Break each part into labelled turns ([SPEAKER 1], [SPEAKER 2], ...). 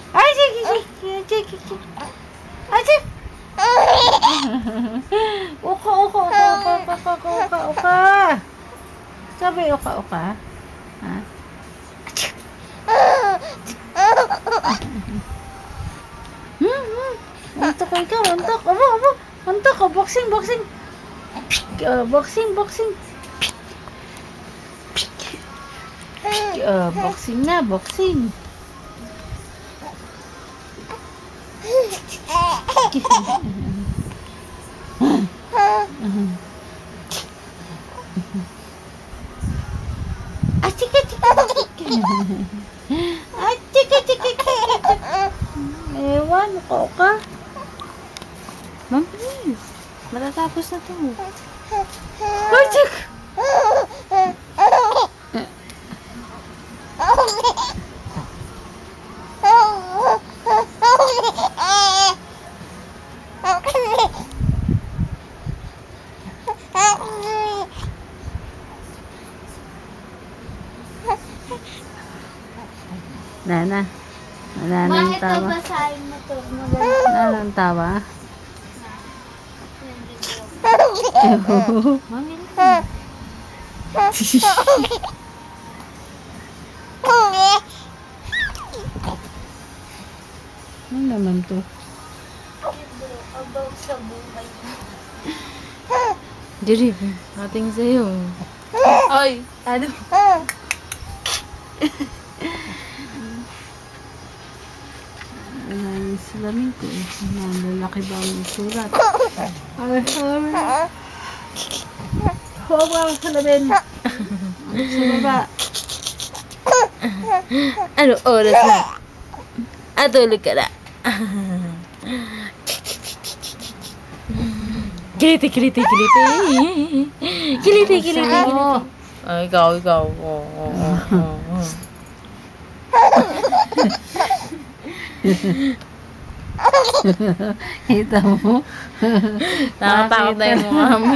[SPEAKER 1] Ay, sige, sige. Ay, sige. Uka. Sabi, uka. Ha? Antok ikaw, antok. Abo. Antok, boxing. Boxing na, boxing. Ewan, uka. Ma'am, please. Matatapos na to. Wajik! Nana. Wala nang tawa. Wala nang tawa. Ano naman to?
[SPEAKER 2] About sa buhay.
[SPEAKER 1] Diri, ating sa'yo.
[SPEAKER 2] Ay, ano?
[SPEAKER 1] Salamin ko. Lalaki ba ang surat? Ay, huwag ang salamin. Sa baba.
[SPEAKER 2] Ano oras na? Atulog ka na. Kiliti. Ay, ikaw.
[SPEAKER 1] Kita mo?
[SPEAKER 2] Nakatakot na yung mukha mo.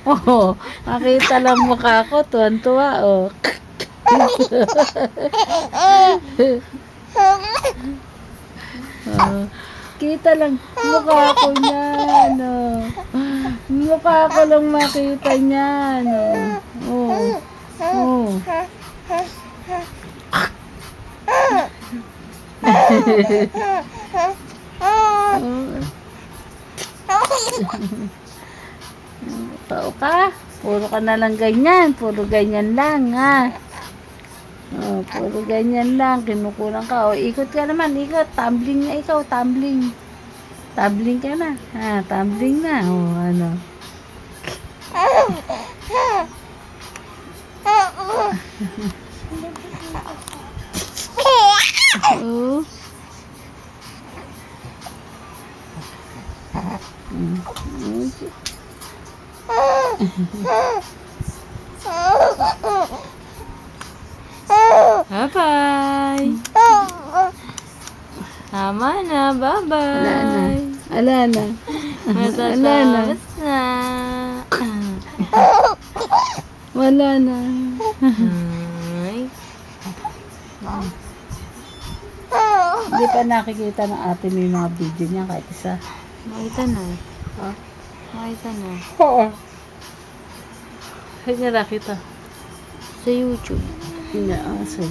[SPEAKER 1] Oo. Makita lang mukha ko. Tuwan-tuwa, oh. Kita lang mukha ko niyan, oh. Mukha ko lang makita niyan, oh. Tao ka? Puro ka na lang ganyan. Puro ganyan lang, ha? Puro ganyan lang. Kinukulang ka. O, ikot ka naman. Ikot. Tumbling na ikaw. Tumbling. Tumbling ka na. Ha, tumbling na. O, ano? Oh.
[SPEAKER 2] Bye-bye. Tama na. Bye-bye.
[SPEAKER 1] Ala na.
[SPEAKER 2] Matatapos na.
[SPEAKER 1] Wala na.
[SPEAKER 2] Ay.
[SPEAKER 1] Hindi pa nakikita ng ate mo yung mga video niya kahit isa.
[SPEAKER 2] Makita na.
[SPEAKER 1] Ha?
[SPEAKER 2] Makita na.
[SPEAKER 1] Oo. Kaya nakita.
[SPEAKER 2] Sa YouTube.
[SPEAKER 1] Hindi, sa